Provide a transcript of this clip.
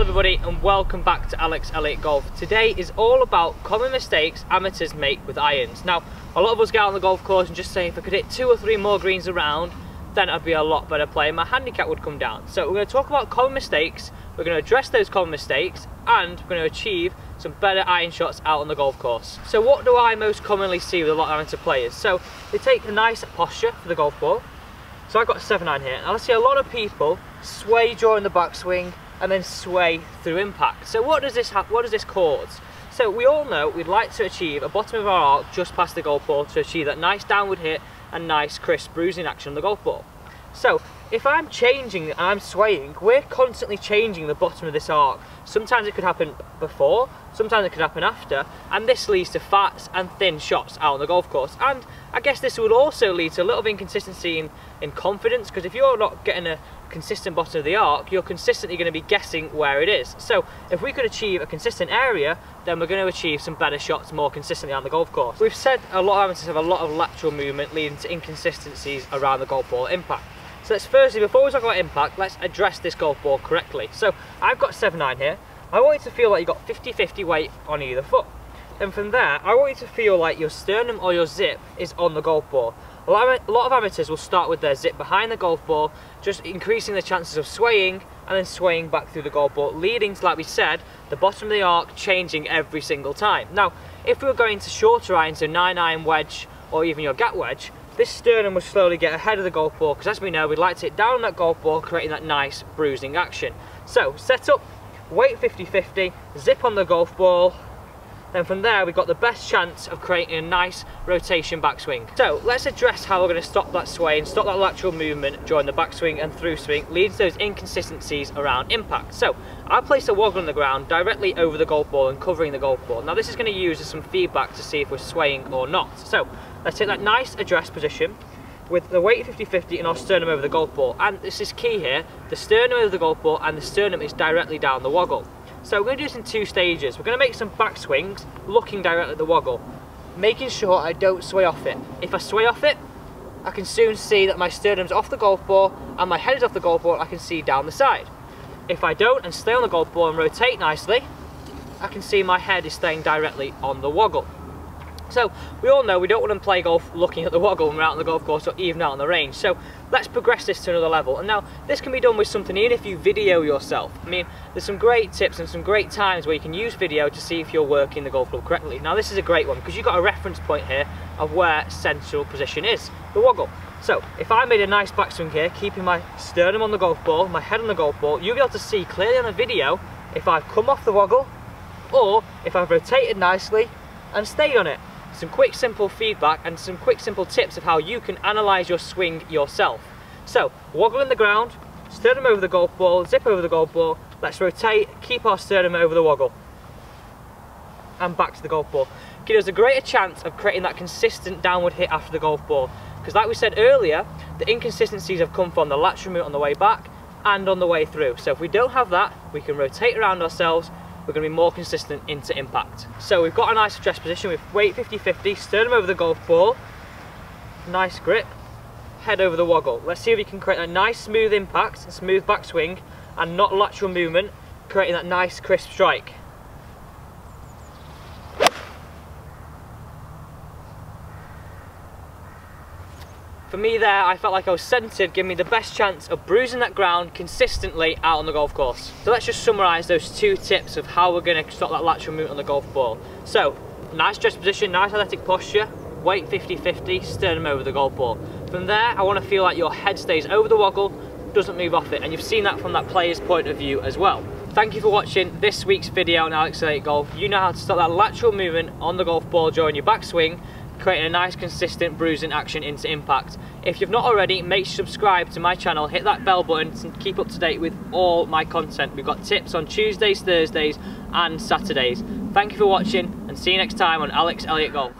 everybody and welcome back to Alex Elliott Golf. Today is all about common mistakes amateurs make with irons. Now, a lot of us get out on the golf course and just say if I could hit 2 or 3 more greens around, then I'd be a lot better player. My handicap would come down. So we're going to talk about common mistakes, we're going to address those common mistakes, and we're going to achieve some better iron shots out on the golf course. So what do I most commonly see with a lot of amateur players? So they take a nice posture for the golf ball. So I've got a 7-iron here, and I see a lot of people sway during the backswing and then sway through impact. So what does this cause? So we all know we'd like to achieve a bottom of our arc just past the golf ball to achieve that nice downward hit and nice crisp bruising action on the golf ball. So if I'm changing and I'm swaying, we're constantly changing the bottom of this arc. Sometimes it could happen before, sometimes it could happen after, and this leads to fats and thin shots out on the golf course. And I guess this would also lead to a little bit of inconsistency in confidence, because if you're not getting a consistent bottom of the arc, you're consistently going to be guessing where it is. So if we could achieve a consistent area, then we're going to achieve some better shots more consistently on the golf course. We've said a lot of amateurs have a lot of lateral movement leading to inconsistencies around the golf ball impact. So let's firstly, before we talk about impact, let's address this golf ball correctly. So I've got 7-iron here. I want you to feel like you've got 50-50 weight on either foot. And from there, I want you to feel like your sternum or your zip is on the golf ball. A lot of amateurs will start with their zip behind the golf ball, just increasing the chances of swaying and then swaying back through the golf ball, leading to, like we said, the bottom of the arc changing every single time. Now, if we were going to shorter irons, so 9-iron wedge or even your gap wedge, this sternum would slowly get ahead of the golf ball, because as we know, we'd like to hit down that golf ball, creating that nice bruising action. So set up, weight 50-50, zip on the golf ball. Then from there, we've got the best chance of creating a nice rotation backswing. So let's address how we're going to stop that sway and stop that lateral movement during the backswing and through swing, leading to those inconsistencies around impact. So I place a woggle on the ground directly over the golf ball and covering the golf ball. Now this is going to use as some feedback to see if we're swaying or not. So let's take that nice address position with the weight 50-50 and our sternum over the golf ball. And this is key here, the sternum over the golf ball and the sternum is directly down the woggle. So we're going to do this in 2 stages. We're going to make some backswings looking directly at the woggle, making sure I don't sway off it. If I sway off it, I can soon see that my sternum's off the golf ball and my head is off the golf ball, I can see down the side. If I don't and stay on the golf ball and rotate nicely, I can see my head is staying directly on the woggle. So we all know we don't want to play golf looking at the woggle when we're out on the golf course or even out on the range. So let's progress this to another level. And now this can be done with something, even if you video yourself. I mean, there's some great tips and some great times where you can use video to see if you're working the golf club correctly. Now this is a great one because you've got a reference point here of where central position is, the woggle. So if I made a nice backswing here, keeping my sternum on the golf ball, my head on the golf ball, you'll be able to see clearly on the video if I've come off the woggle or if I've rotated nicely and stayed on it. Some quick simple feedback and some quick simple tips of how you can analyse your swing yourself. So woggle in the ground, sternum over the golf ball, zip over the golf ball, let's rotate, keep our sternum over the woggle and back to the golf ball. Give us a greater chance of creating that consistent downward hit after the golf ball, because like we said earlier, the inconsistencies have come from the lateral movement on the way back and on the way through. So if we don't have that, we can rotate around ourselves, we're going to be more consistent into impact. So we've got a nice address position with weight 50-50, sternum over the golf ball, nice grip, head over the woggle. Let's see if we can create a nice smooth impact, smooth backswing, and not lateral movement, creating that nice crisp strike. For me there, I felt like I was centred, giving me the best chance of bruising that ground consistently out on the golf course. So let's just summarise those 2 tips of how we're going to stop that lateral movement on the golf ball. So, nice stretch position, nice athletic posture, weight 50-50, sternum over the golf ball. From there, I want to feel like your head stays over the woggle, doesn't move off it, and you've seen that from that player's point of view as well. Thank you for watching this week's video on Alex Elliott Golf. You know how to stop that lateral movement on the golf ball during your backswing, creating a nice consistent bruising action into impact. If you've not already, make sure to subscribe to my channel, hit that bell button to keep up to date with all my content. We've got tips on Tuesdays, Thursdays and Saturdays. Thank you for watching and see you next time on Alex Elliott Golf.